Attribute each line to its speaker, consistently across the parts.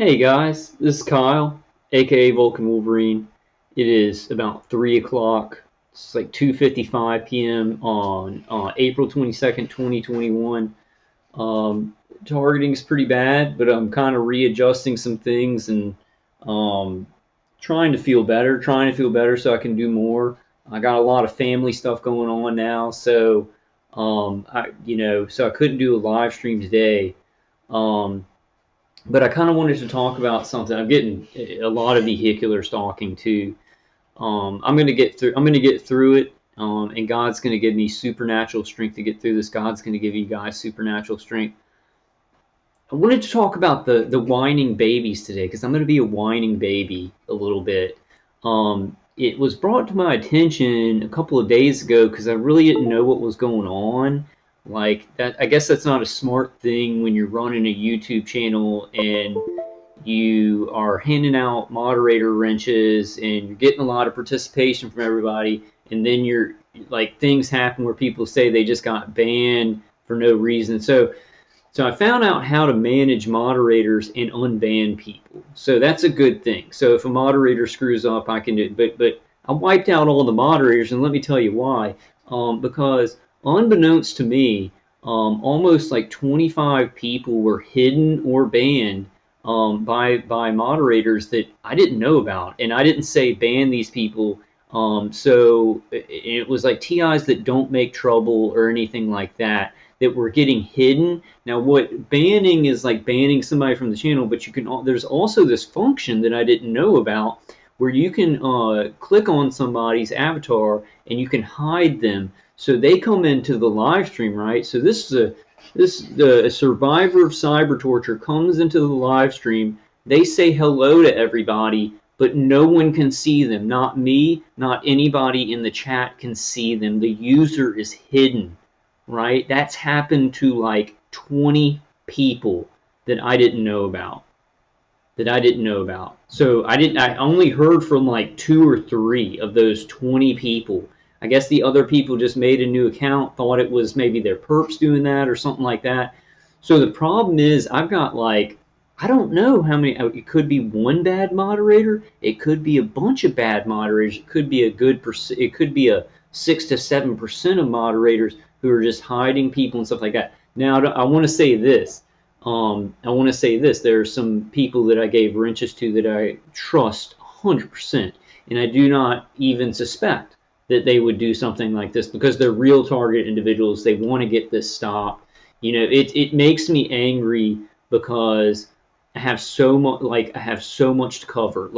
Speaker 1: Hey guys, this is Kyle, aka Vulcan Wolverine. It is about 3 o'clock. It's like 2:55 p.m. on April 22nd, 2021. Targeting is pretty bad, but I'm kind of readjusting some things and um, trying to feel better so I can do more. I got a lot of family stuff going on now, so so I couldn't do a live stream today. Um, but I kind of wanted to talk about something. I'm getting a lot of vehicular stalking too. I'm going to get through. I'm going to get through it, and God's going to give me supernatural strength to get through this. God's going to give you guys supernatural strength. I wanted to talk about the whining babies today because I'm going to be a whining baby a little bit. It was brought to my attention a couple of days ago because I really didn't know what was going on. Like that, I guess that's not a smart thing when you're running a YouTube channel and you are handing out moderator wrenches and you're getting a lot of participation from everybody, and then you're like things happen where people say they just got banned for no reason. So I found out how to manage moderators and unban people. So that's a good thing. So if a moderator screws up, I can do it. But I wiped out all the moderators, and let me tell you why. Because unbeknownst to me, almost like 25 people were hidden or banned by moderators that I didn't know about, and I didn't say ban these people. So it was like TIs that don't make trouble or anything like that that were getting hidden. Now, what banning is like banning somebody from the channel, but you can. There's also this function that I didn't know about where you can click on somebody's avatar and you can hide them, so they come into the live stream, right? So a survivor of cyber torture comes into the live stream. They say hello to everybody, but no one can see them. Not me, not anybody in the chat can see them. The user is hidden, right? That's happened to like 20 people that I didn't know about. So I only heard from like two or three of those 20 people. I guess the other people just made a new account, thought it was maybe their perps doing that or something like that. So the problem is I've got like I don't know how many. It could be one bad moderator. It could be a bunch of bad moderators. It could be a good percent. It could be a 6 to 7% of moderators who are just hiding people and stuff like that. Now I want to say this. There are some people that I gave wrenches to that I trust 100%, and I do not even suspect that they would do something like this because they're real target individuals. They want to get this stopped. It makes me angry because I have so much to cover.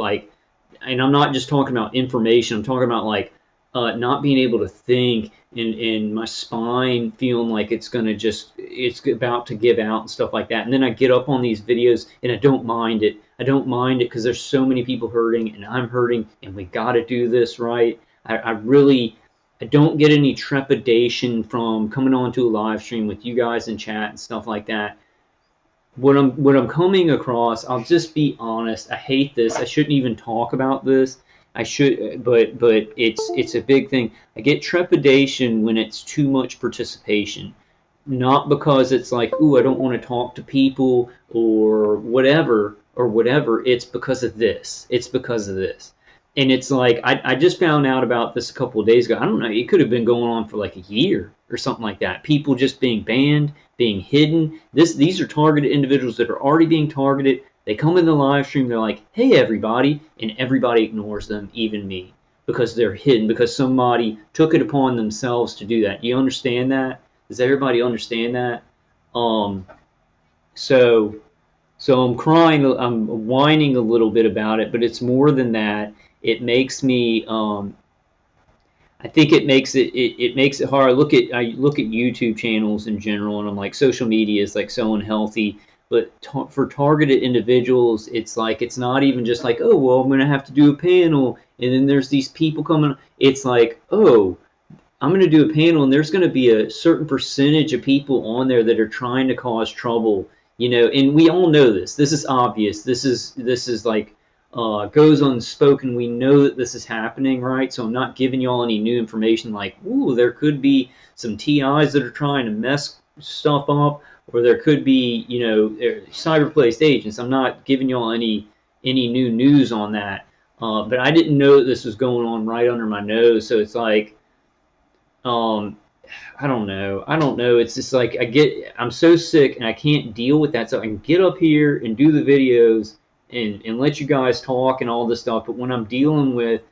Speaker 1: And I'm not just talking about information. I'm talking about like not being able to think and my spine feeling like it's about to give out and stuff like that. And then I get up on these videos and I don't mind it. I don't mind it because there's so many people hurting and I'm hurting and we got to do this right. I don't get any trepidation from coming onto a live stream with you guys in chat and stuff like that. What I'm coming across, I'll just be honest. I hate this. I shouldn't even talk about this. I should, but it's a big thing. I get trepidation when it's too much participation, not because it's like, ooh, I don't want to talk to people or whatever. It's because of this. It's because of this. And it's like I just found out about this a couple of days ago. I don't know. It could have been going on for like a year or something like that. People just being banned, being hidden. These are targeted individuals that are already being targeted. They come in the live stream. They're like, "Hey, everybody," and everybody ignores them, even me, because they're hidden. Because somebody took it upon themselves to do that. You understand that? Does everybody understand that? Um, so so I'm crying, I'm whining a little bit about it, but it's more than that. It makes me, I think it makes it hard. I look at YouTube channels in general, and I'm like, social media is like so unhealthy. But for targeted individuals, it's like it's not even just like, oh well, I'm gonna have to do a panel, and then there's these people coming. It's like, oh, I'm going to do a panel, and there's going to be a certain percentage of people on there that are trying to cause trouble, and we all know this. This is obvious. This is like goes unspoken. We know that this is happening, right? So I'm not giving y'all any new information like, ooh, there could be some TIs that are trying to mess stuff up, or there could be, you know, cyber-placed agents. I'm not giving y'all any new news on that, but I didn't know that this was going on right under my nose. So it's like, um, I don't know. I don't know. It's just like I'm so sick and I can't deal with that. So I can get up here and do the videos and let you guys talk and all this stuff. But when I'm dealing with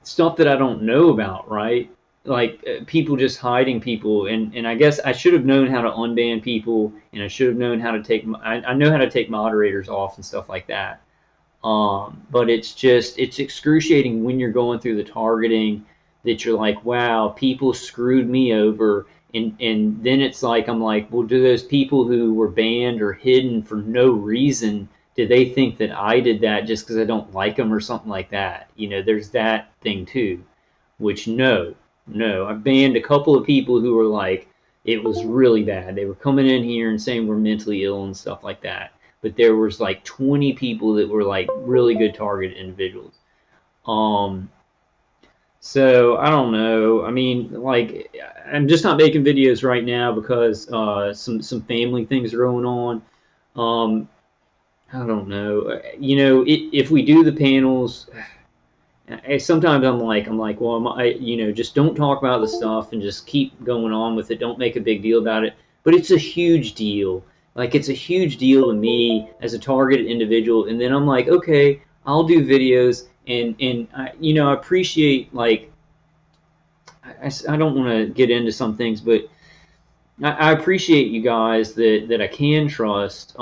Speaker 1: stuff that I don't know about, right? Like people just hiding people, and I guess I should have known how to unban people, and I should have known how to take. I know how to take moderators off and stuff like that. But it's excruciating when you're going through the targeting that you're like, wow, people screwed me over, and then it's like I'm like, well, do those people who were banned or hidden for no reason, do they think that I did that just because I don't like them or something like that? You know, there's that thing too, which no, I banned a couple of people who were like, it was really bad. They were coming in here and saying we're mentally ill and stuff like that. But there was like 20 people that were like really good target individuals. Um, so I don't know. I mean, like I'm just not making videos right now because some family things are going on. Um, I don't know. You know, if we do the panels, sometimes I'm like, well, you know, just don't talk about the stuff and just keep going on with it. Don't make a big deal about it. But it's a huge deal. Like it's a huge deal to me as a targeted individual. And then I'm like, okay, I'll do videos, and you know, I appreciate like I don't want to get into some things, but I appreciate you guys that I can trust.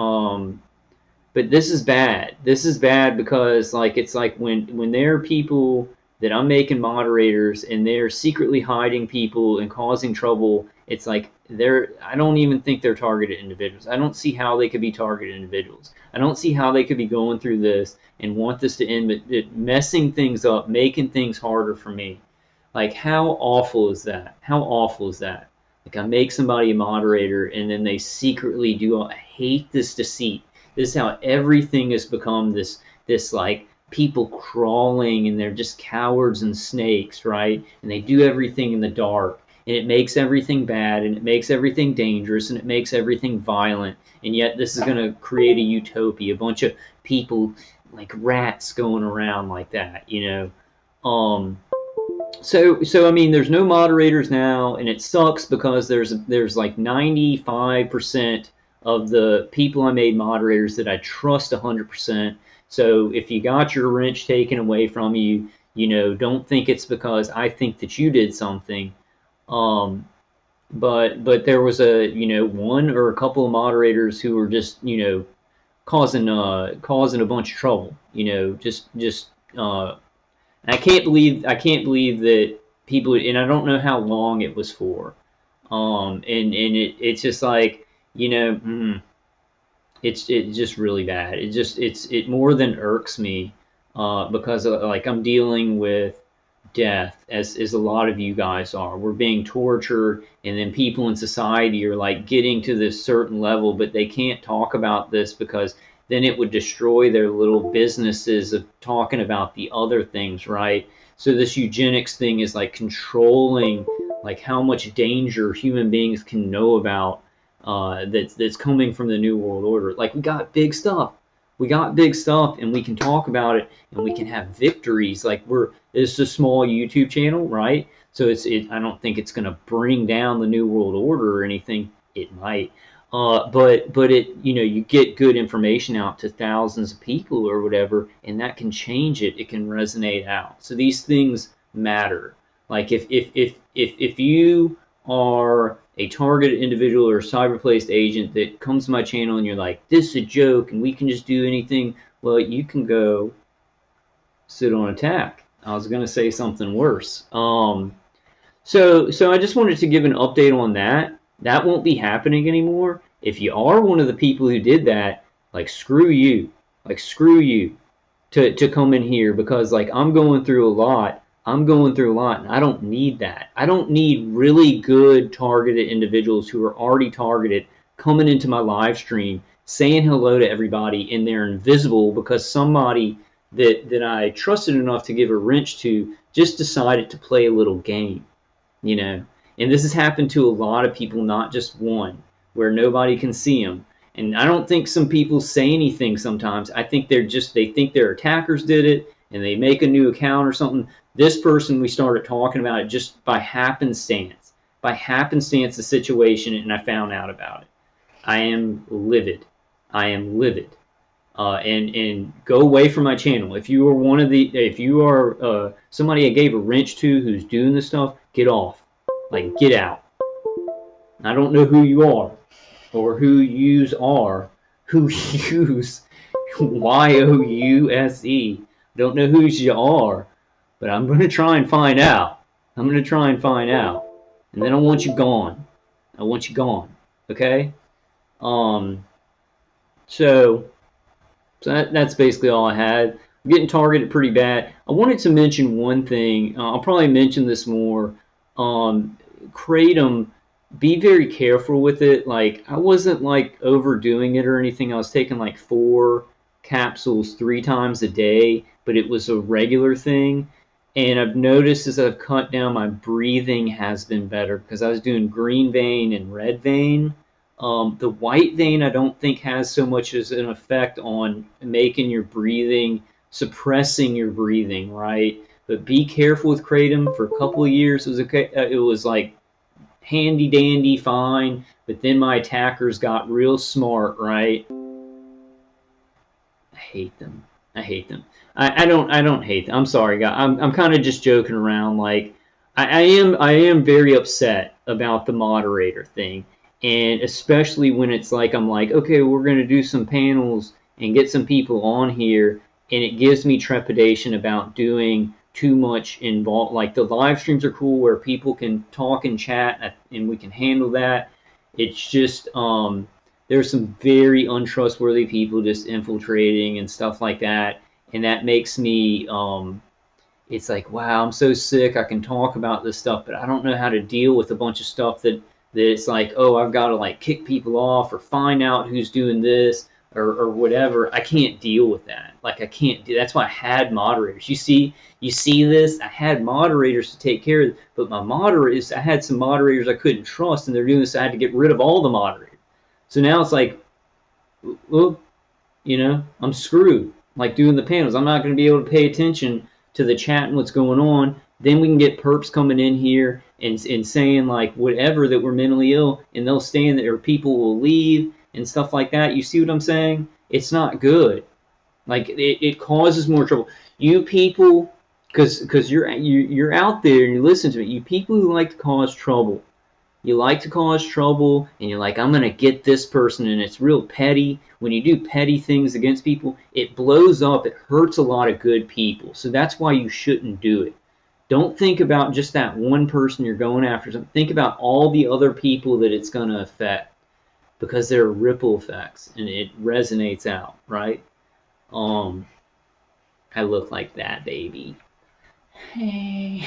Speaker 1: But this is bad. This is bad because like it's like when there are people that I'm making moderators and they're secretly hiding people and causing trouble, it's like I don't even think they're targeted individuals. I don't see how they could be targeted individuals. I don't see how they could be going through this and want this to end, but messing things up, making things harder for me. Like how awful is that? How awful is that? Like I make somebody a moderator and then they secretly do. I hate this deceit. This is how everything has become this like people crawling and they're just cowards and snakes, right? And they do everything in the dark, and it makes everything bad, and it makes everything dangerous, and it makes everything violent. And yet this is going to create a utopia, a bunch of people like rats going around like that, you know. So I mean, there's no moderators now, and it sucks because there's like 95% of the people I made moderators that I trust 100%. So if you got your wrench taken away from you, you know, don't think it's because I think that you did something. But there was you know, one or a couple of moderators who were just, you know, causing a bunch of trouble. You know, just I can't believe that people, and I don't know how long it was for. And it's just like, you know, it's just really bad. It more than irks me, because like I'm dealing with death as a lot of you guys are. We're being tortured, and then people in society are like getting to this certain level, but they can't talk about this because then it would destroy their little businesses of talking about the other things, right? So this eugenics thing is like controlling like how much danger human beings can know about, that's coming from the New World Order. Like we got big stuff. We got big stuff, and we can talk about it, and we can have victories. Like it's a small YouTube channel, right? So I don't think it's going to bring down the New World Order or anything. It might, but it, you know, you get good information out to thousands of people or whatever, and that can change it. It can resonate out. So these things matter. Like if you are a targeted individual or a cyber-placed agent that comes to my channel and you're like, this is a joke and we can just do anything, well, you can go sit on attack. I was going to say something worse. So I just wanted to give an update on that. That won't be happening anymore. If you are one of the people who did that, like screw you. Like screw you to come in here, because like I'm going through a lot. And I don't need that. I don't need really good targeted individuals who are already targeted coming into my live stream saying hello to everybody, and they're invisible because somebody that I trusted enough to give a wrench to just decided to play a little game, you know. And this has happened to a lot of people, not just one. where nobody can see them. And I don't think some people say anything sometimes. I think they think their attackers did it and they make a new account or something. This person, we started talking about it just by happenstance. By happenstance, the situation, and I found out about it. I am livid. I am livid. And go away from my channel. If you are if you are somebody I gave a wrench to who's doing this stuff, get off. Like, get out. I don't know who you are, or who yous are, who use YOUSE. Don't know whose you are, but I'm gonna try and find out. I'm gonna try and find out, and then I want you gone. I want you gone. Okay? So that's basically all I had. I'm getting targeted pretty bad. I wanted to mention one thing. I'll probably mention this more. Kratom, be very careful with it. Like, I wasn't like overdoing it or anything. I was taking like 4 capsules 3 times a day, but it was a regular thing. And I've noticed as I've cut down, my breathing has been better because I was doing green vein and red vein. The white vein I don't think has so much as an effect on making your breathing, suppressing your breathing, right? But be careful with kratom. For a couple of years, it was okay. It was like handy dandy, fine. But then my attackers got real smart, right? I hate them. I hate them. I don't hate them. I'm sorry, guys. I'm kind of just joking around. Like, I am very upset about the moderator thing. And especially when it's like, I'm like, okay, we're going to do some panels and get some people on here, and it gives me trepidation about doing too much involved. Like, the live streams are cool where people can talk and chat, and we can handle that. It's just there's some very untrustworthy people just infiltrating and stuff like that, and that makes me it's like, wow, I'm so sick. I can talk about this stuff, but I don't know how to deal with a bunch of stuff that it's like, oh, I've got to like kick people off or find out who's doing this or whatever. I can't deal with that. Like, I can't do. That's why I had moderators. You see this? I had moderators to take care of it, but my moderators, I had some moderators I couldn't trust, and they're doing this. So I had to get rid of all the moderators. So now it's like, well, I'm screwed. Like, doing the panels, I'm not going to be able to pay attention to the chat and what's going on. Then we can get perps coming in here and saying like whatever, that we're mentally ill, and they'll stand there, or people will leave and stuff like that. You see what I'm saying? It's not good. Like, it causes more trouble. You people, because you're out there and you listen to it. You people who like to cause trouble. You like to cause trouble, and you're like, I'm going to get this person, and it's real petty. When you do petty things against people, it blows up. It hurts a lot of good people. So that's why you shouldn't do it. Don't think about just that one person you're going after. Think about all the other people that it's going to affect, because there are ripple effects, and it resonates out, right? I look like that, baby. Hey.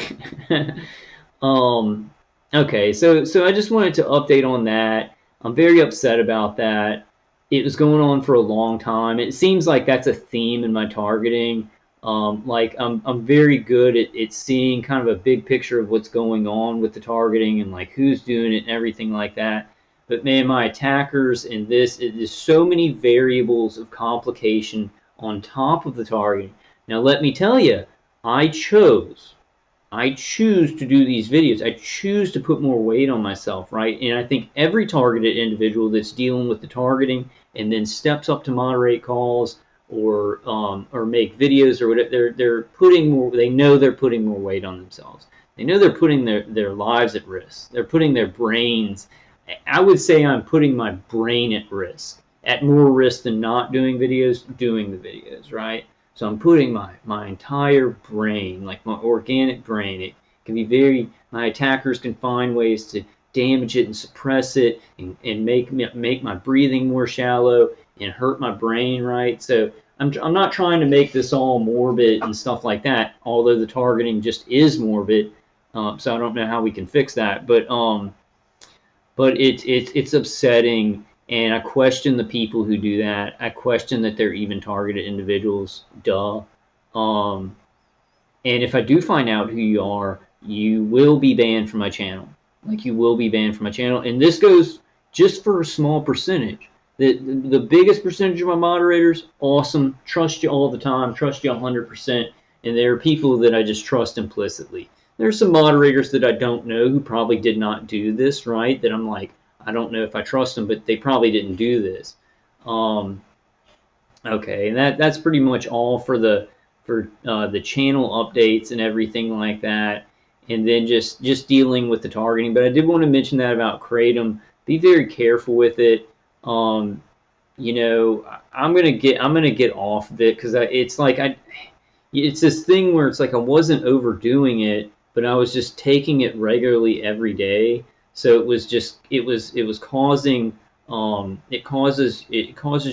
Speaker 1: Okay, so I just wanted to update on that. I'm very upset about that. It was going on for a long time. It seems like that's a theme in my targeting. Like, I'm very good at seeing kind of a big picture of what's going on with the targeting and like who's doing it and everything like that. But man, my attackers and there's so many variables of complication on top of the targeting. Now let me tell you, I choose to do these videos. I choose to put more weight on myself, right? And I think every targeted individual that's dealing with the targeting and then steps up to moderate calls or make videos or whatever, they're putting more. They know they're putting more weight on themselves. They know they're putting their lives at risk. They're putting their brains. I would say I'm putting my brain at risk, at more risk than not doing videos, doing the videos, right? So I'm putting my entire brain, like my organic brain. It can be my attackers can find ways to damage it and suppress it and make my breathing more shallow and hurt my brain, right? So I'm not trying to make this all morbid and stuff like that, although the targeting just is morbid. So I don't know how we can fix that, but it's upsetting. And I question the people who do that. I question that they're even targeted individuals. Duh. And if I do find out who you are, you will be banned from my channel. Like, you will be banned from my channel. And this goes just for a small percentage. The biggest percentage of my moderators, awesome, trust you all the time, trust you 100%, and there are people that I just trust implicitly. There's some moderators that I don't know who probably did not do this, right? That I'm like, I don't know if I trust them, but they probably didn't do this. Okay, and that's pretty much all for the channel updates and everything like that, and then just dealing with the targeting. But I did want to mention that about Kratom. Be very careful with it. You know, I'm gonna get off of it because it's this thing where it's like I wasn't overdoing it, but I was just taking it regularly every day. So it was causing it causes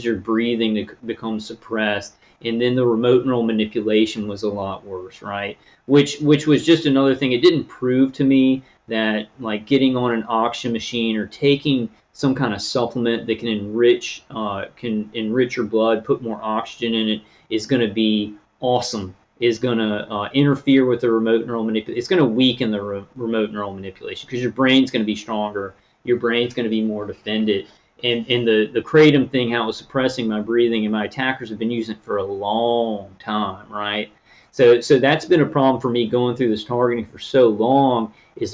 Speaker 1: your breathing to become suppressed, and then the remote neural manipulation was a lot worse, right? Which was just another thing. It didn't prove to me that like getting on an oxygen machine or taking some kind of supplement that can enrich your blood, put more oxygen in it, is going to be awesome. Is going to interfere with the remote neural manipulation. It's going to weaken the remote neural manipulation because your brain's going to be stronger. Your brain's going to be more defended. And the Kratom thing, how it was suppressing my breathing, and my attackers have been using it for a long time, right? So that's been a problem for me going through this targeting for so long. Is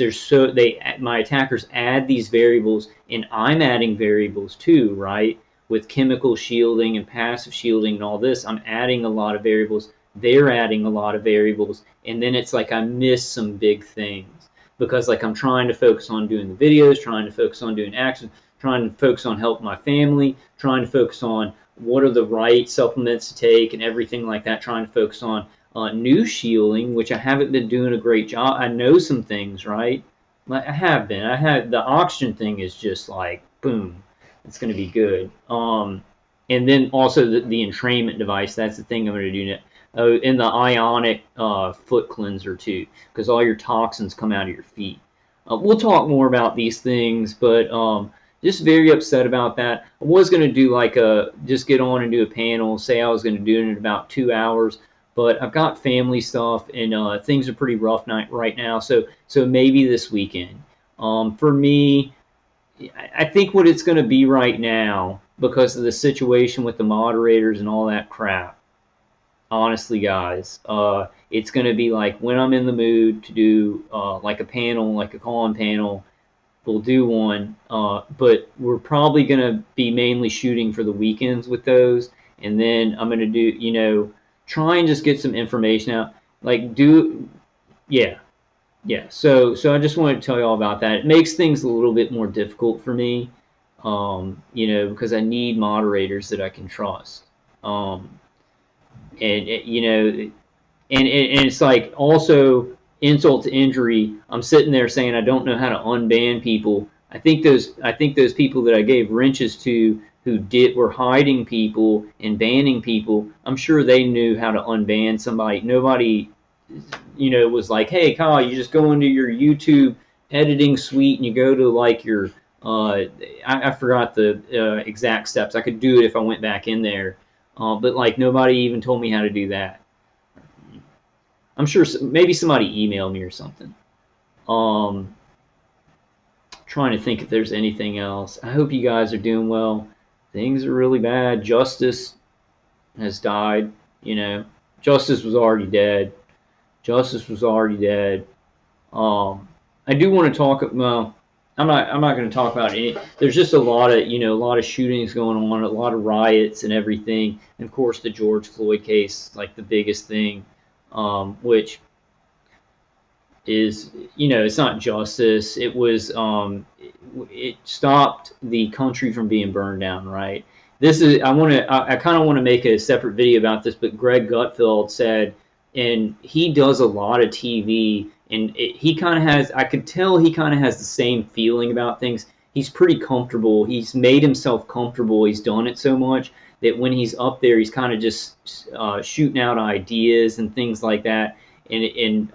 Speaker 1: my attackers add these variables, and I'm adding variables too, right? With chemical shielding and passive shielding and all this, I'm adding a lot of variables. They're adding a lot of variables, and then it's like I miss some big things because like I'm trying to focus on doing the videos, trying to focus on doing action, trying to focus on helping my family, trying to focus on what are the right supplements to take and everything like that, trying to focus on new shielding, which I haven't been doing a great job. I know some things, right? I have been. The oxygen thing is just like, boom, it's going to be good. And then also the entrainment device, that's the thing I'm going to do now. And the ionic foot cleanser too, because all your toxins come out of your feet. We'll talk more about these things, but just very upset about that. I was going to do just get on and do a panel, say I was going to do it in about 2 hours, but I've got family stuff and things are pretty rough right now, so maybe this weekend. For me, I think what it's going to be right now, because of the situation with the moderators and all that crap, honestly, guys, it's going to be like when I'm in the mood to do like a panel, like a call-in panel, we'll do one. But we're probably going to be mainly shooting for the weekends with those. And then I'm going to do, try and just get some information out. Yeah. So I just wanted to tell you all about that. It makes things a little bit more difficult for me, because I need moderators that I can trust. And it's like also insult to injury. I'm sitting there saying I don't know how to unban people. I think those people that I gave wrenches to who were hiding people and banning people, I'm sure they knew how to unban somebody. Nobody, was like, hey, Kyle, you just go into your YouTube editing suite and you go to like your I forgot the exact steps. I could do it if I went back in there. But like nobody even told me how to do that. I'm sure maybe somebody emailed me or something. Trying to think if there's anything else. I hope you guys are doing well. Things are really bad. Justice has died. Justice was already dead. I do want to talk. Well, I'm not going to talk about any. There's just a lot of shootings going on, a lot of riots and everything. And of course, the George Floyd case, like the biggest thing, which is, it's not justice. It was, it stopped the country from being burned down, right? I kind of want to make a separate video about this, but Greg Gutfeld said, and he does a lot of TV, and I could tell he kind of has the same feeling about things. He's pretty comfortable. He's made himself comfortable. He's done it so much that when he's up there, he's kind of just shooting out ideas and things like that. And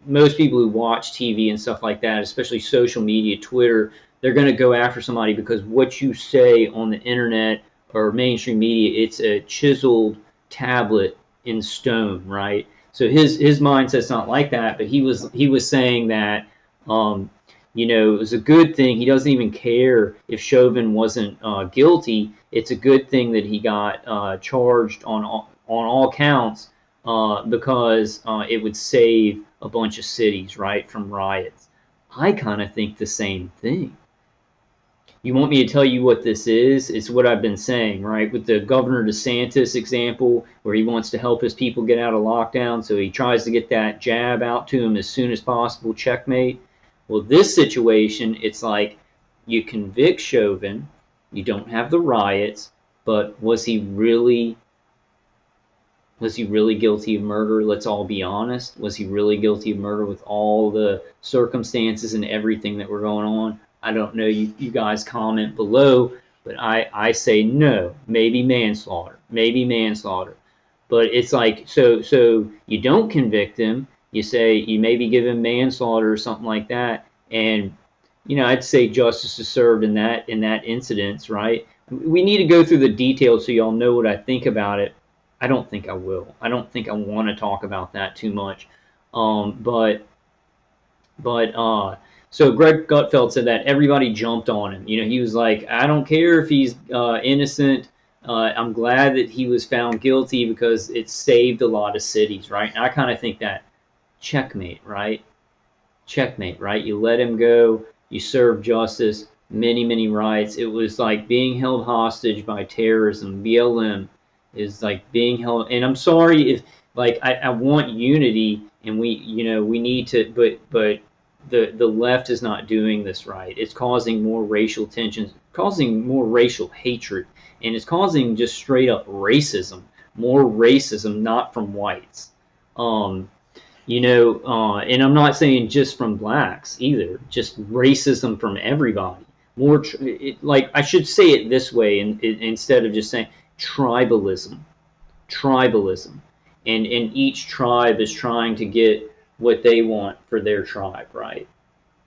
Speaker 1: most people who watch TV and stuff like that, especially social media, Twitter, they're going to go after somebody because what you say on the internet or mainstream media, it's a chiseled tablet in stone, right? So his mindset's not like that, but he was saying that you know, it was a good thing. He doesn't even care if Chauvin wasn't guilty. It's a good thing that he got charged on all counts because it would save a bunch of cities, right, from riots. I kind of think the same thing. You want me to tell you what this is? It's what I've been saying, right? With the Governor DeSantis example, where he wants to help his people get out of lockdown, so he tries to get that jab out to him as soon as possible, checkmate. Well, this situation, it's like you convict Chauvin, you don't have the riots, but was he really guilty of murder? Let's all be honest. Was he really guilty of murder with all the circumstances and everything that were going on? I don't know. You guys comment below, but I say no. Maybe manslaughter. Maybe manslaughter. But it's like, so you don't convict him. You say you maybe give him manslaughter or something like that. And, you know, I'd say justice is served in that incident, right? We need to go through the details so y'all know what I think about it. I don't think I will. I don't think I want to talk about that too much. But so Greg Gutfeld said that everybody jumped on him. You know, he was like, I don't care if he's innocent. I'm glad that he was found guilty because it saved a lot of cities, right? And I kind of think that checkmate, right? Checkmate, right? You let him go. You serve justice. Many rights. It was like being held hostage by terrorism. BLM is like being held. And I'm sorry if, like, I want unity, and we, you know, we need to, but the left is not doing this right. It's causing more racial tensions, causing more racial hatred, and it's causing just straight up racism. More racism, not from whites. You know, and I'm not saying just from blacks either. Just racism from everybody. More, like, I should say it this way, instead of just saying tribalism. Tribalism, and each tribe is trying to get what they want for their tribe, right?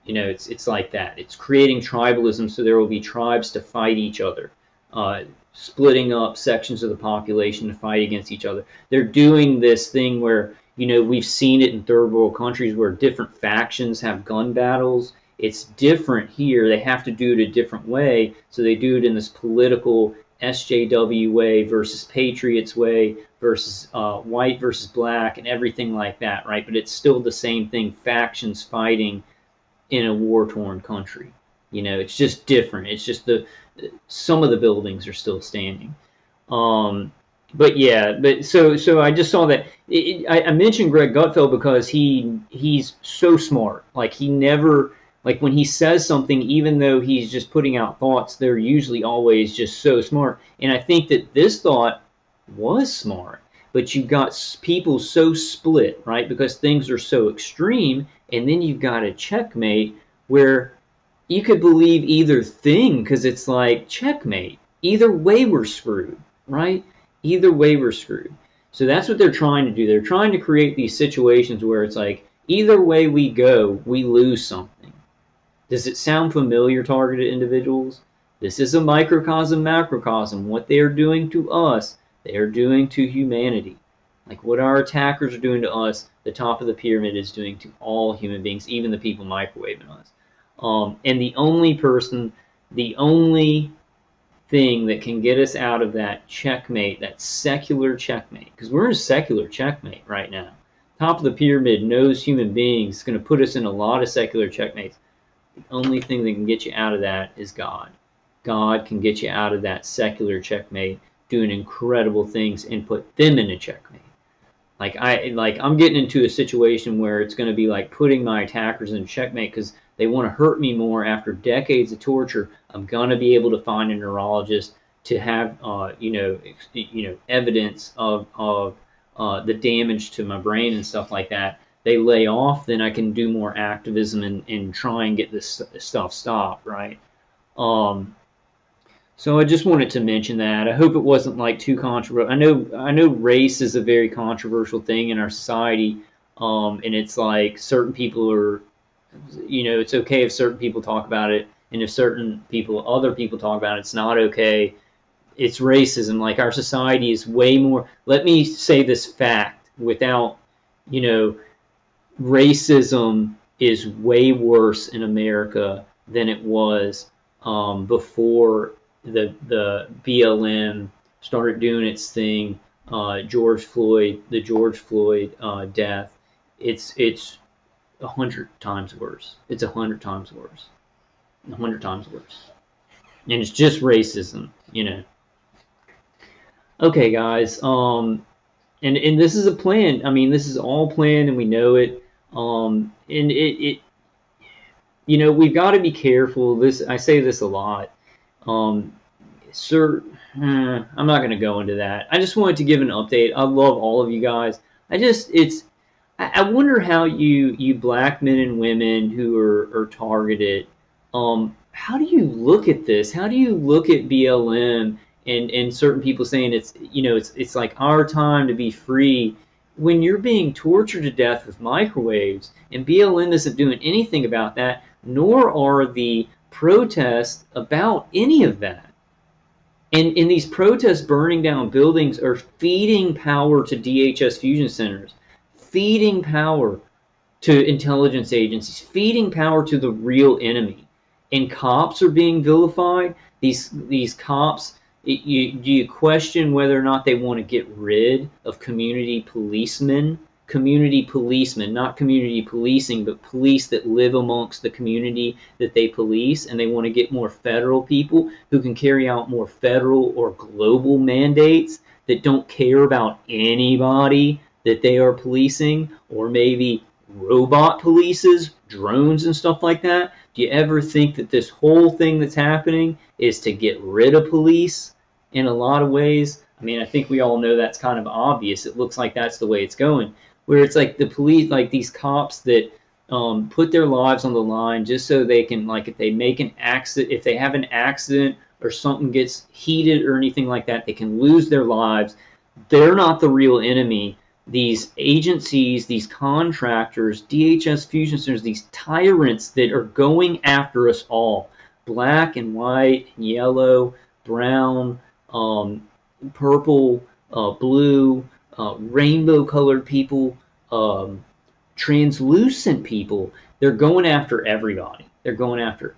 Speaker 1: You know, it's like that. It's creating tribalism, so there will be tribes to fight each other, splitting up sections of the population to fight against each other. They're doing this thing where, you know, we've seen it in third world countries where different factions have gun battles. It's different here. They have to do it a different way, so they do it in this political SJW way versus Patriots way versus white versus black and everything like that, right? But it's still the same thing, factions fighting in a war-torn country. You know, it's just different. It's just some of the buildings are still standing. But yeah, so I just saw that. I mentioned Greg Gutfeld because he's so smart. Like, he never, like, when he says something, even though he's just putting out thoughts, they're usually always just so smart. And I think that this thought was smart, but you've got people so split, right? Because things are so extreme, and then you've got a checkmate where you could believe either thing because it's like checkmate. Either way, we're screwed, right? Either way, we're screwed. So that's what they're trying to do. They're trying to create these situations where it's like, either way we go, we lose something. Does it sound familiar, targeted individuals? This is a microcosm, macrocosm. What they are doing to us, they are doing to humanity. Like what our attackers are doing to us, the top of the pyramid is doing to all human beings, even the people microwaving us. And the only thing that can get us out of that checkmate, that secular checkmate, because we're in a secular checkmate right now. Top of the pyramid knows human beings. It's going to put us in a lot of secular checkmates. The only thing that can get you out of that is God. God can get you out of that secular checkmate, doing incredible things, and put them in a checkmate. I'm getting into a situation where it's going to be like putting my attackers in checkmate because they want to hurt me more after decades of torture. I'm going to be able to find a neurologist to have evidence of the damage to my brain and stuff like that. They lay off, then I can do more activism and try and get this stuff stopped, right? So I just wanted to mention that. I hope it wasn't like too controversial. I know race is a very controversial thing in our society, and it's like certain people are, you know, it's okay if certain people talk about it, and if other people talk about it, it's not okay. It's racism. Like, our society is way more. Let me say this fact without, you know, racism is way worse in America than it was before the BLM started doing its thing. The George Floyd death. It's 100 times worse. It's 100 times worse. 100 times worse. And it's just racism, you know. Okay, guys. And this is a plan. I mean, this is all planned, and we know it. And you know, we've got to be careful. I say this a lot. Sir, I'm not going to go into that. I just wanted to give an update. I love all of you guys. I wonder how you black men and women who are targeted, how do you look at this? How do you look at BLM and certain people saying it's like our time to be free when you're being tortured to death with microwaves, and BLM isn't doing anything about that, nor are the protests about any of that. And these protests burning down buildings are feeding power to DHS fusion centers, feeding power to intelligence agencies, feeding power to the real enemy. And cops are being vilified. These cops, do you question whether or not they want to get rid of community policemen? Community policemen, not community policing, but police that live amongst the community that they police, and they want to get more federal people who can carry out more federal or global mandates that don't care about anybody that they are policing, or maybe robot polices, drones and stuff like that. Do you ever think that this whole thing that's happening is to get rid of police in a lot of ways? I mean, I think we all know that's kind of obvious. It looks like that's the way it's going, where it's like the police, like these cops that put their lives on the line just so they can, like, if they make an accident, if they have an accident or something gets heated or anything like that, they can lose their lives. They're not the real enemy. These agencies, these contractors, DHS fusion centers, these tyrants that are going after us all, black and white, and yellow, brown, purple, blue, rainbow colored people, translucent people. They're going after everybody. They're going after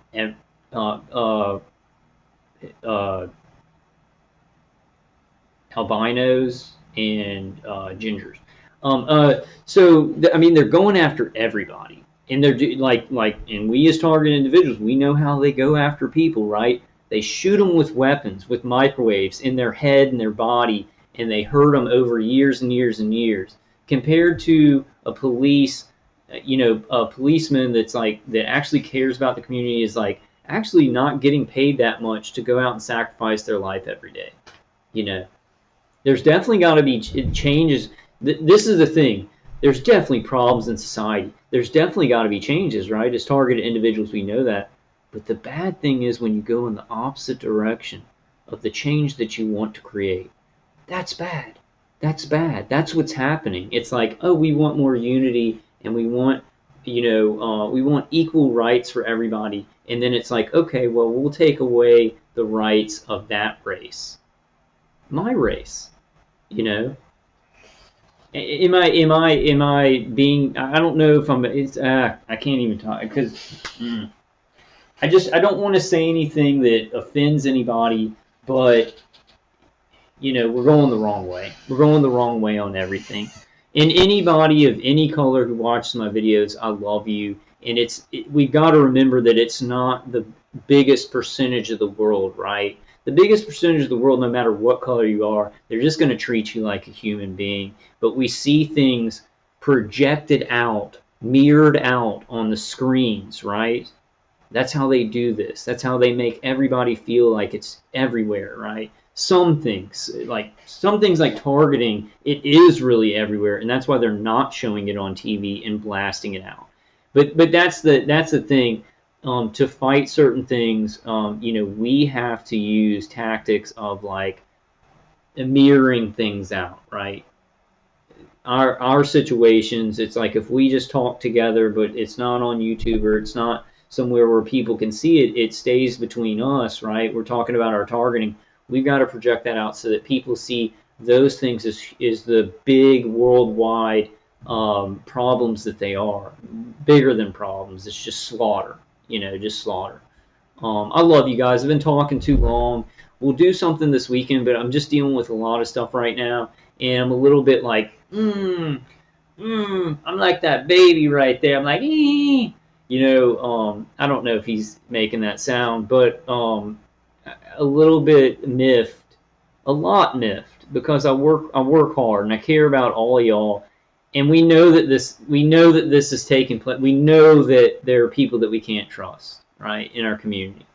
Speaker 1: albinos and gingers. I mean, they're going after everybody, and they're and we as target individuals, we know how they go after people, right? They shoot them with weapons, with microwaves in their head and their body, and they hurt them over years and years and years. Compared to a policeman that actually cares about the community, is like actually not getting paid that much to go out and sacrifice their life every day. You know, there's definitely got to be changes. This is the thing. There's definitely problems in society. There's definitely got to be changes, right? As targeted individuals, we know that. But the bad thing is when you go in the opposite direction of the change that you want to create. That's bad. That's bad. That's what's happening. It's like, oh, we want more unity, and we want, we want equal rights for everybody. And then it's like, okay, well, we'll take away the rights of that race. My race, you know. Am I being? I don't know if I'm. I can't even talk because I don't want to say anything that offends anybody, but we're going the wrong way. We're going the wrong way on everything. And anybody of any color who watches my videos, I love you. And we've got to remember that it's not the biggest percentage of the world, right? The biggest percentage of the world, no matter what color you are, they're just going to treat you like a human being. But we see things projected out, mirrored out on the screens, right? That's how they do this. That's how they make everybody feel like it's everywhere, right? Some things like targeting, it is really everywhere, and that's why they're not showing it on TV and blasting it out. But that's the thing. To fight certain things, we have to use tactics of like mirroring things out, right? Our situations, it's like if we just talk together, but it's not on YouTube or it's not somewhere where people can see it, it stays between us, right? We're talking about our targeting. We've got to project that out so that people see those things as the big worldwide problems that they are. Bigger than problems. It's just slaughter. Just slaughter. I love you guys. I've been talking too long. We'll do something this weekend, but I'm just dealing with a lot of stuff right now, and I'm a little bit like, I'm like that baby right there. I'm like, I don't know if he's making that sound, but a little bit miffed, a lot miffed, because I work hard and I care about all of y'all, and we know that this is taking place. We know that there are people that we can't trust, right, in our community.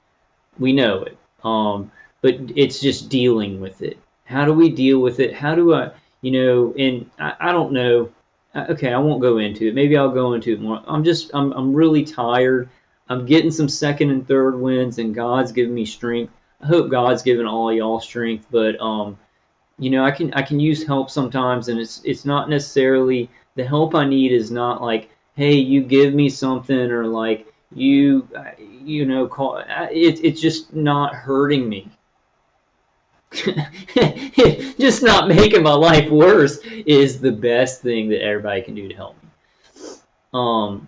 Speaker 1: We know it, but it's just dealing with it. How do we deal with it? How do and I don't know. Okay, I won't go into it. Maybe I'll go into it more. I'm really tired. I'm getting some second and third wins, and God's giving me strength. I hope God's giving all y'all strength, but I can use help sometimes, and it's not necessarily the help I need is not like, hey, you give me something, or like call. It's just not hurting me. Just not making my life worse is the best thing that everybody can do to help me. All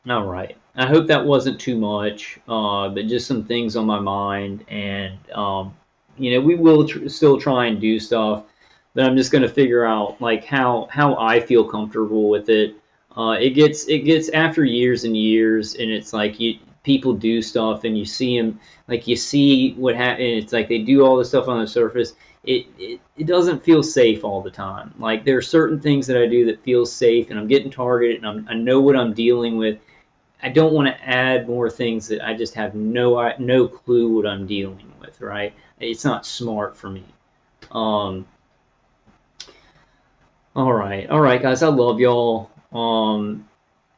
Speaker 1: right. I hope that wasn't too much, but just some things on my mind, and we will still try and do stuff, but I'm just gonna figure out like how I feel comfortable with it. It gets after years and years, and it's like people do stuff, and you see them, like you see what happens. It's like they do all this stuff on the surface. It doesn't feel safe all the time. Like there are certain things that I do that feel safe, and I'm getting targeted, and I know what I'm dealing with. I don't want to add more things that I just have no clue what I'm dealing with. Right? It's not smart for me. Um, all right, guys. I love y'all.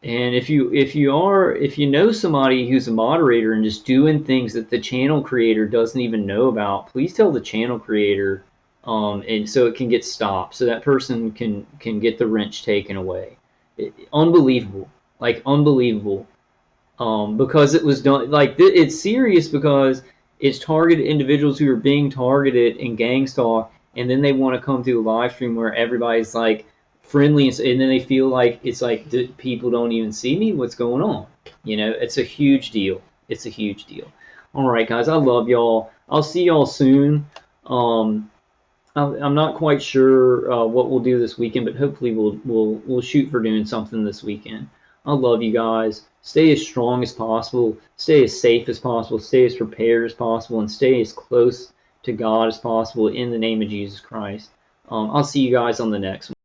Speaker 1: And if you know somebody who's a moderator and just doing things that the channel creator doesn't even know about, please tell the channel creator, and so it can get stopped, so that person can get the wrench taken away. Unbelievable, like unbelievable, because it was done like it's serious, because it's targeted individuals who are being targeted in gang stalk, and then they want to come to a live stream where everybody's like friendly, and then they feel like it's like people don't even see me. What's going on? It's a huge deal. It's a huge deal. All right, guys, I love y'all. I'll see y'all soon. I'm not quite sure what we'll do this weekend, but hopefully we'll shoot for doing something this weekend. I love you guys. Stay as strong as possible. Stay as safe as possible. Stay as prepared as possible, and stay as close to God as possible in the name of Jesus Christ. I'll see you guys on the next one.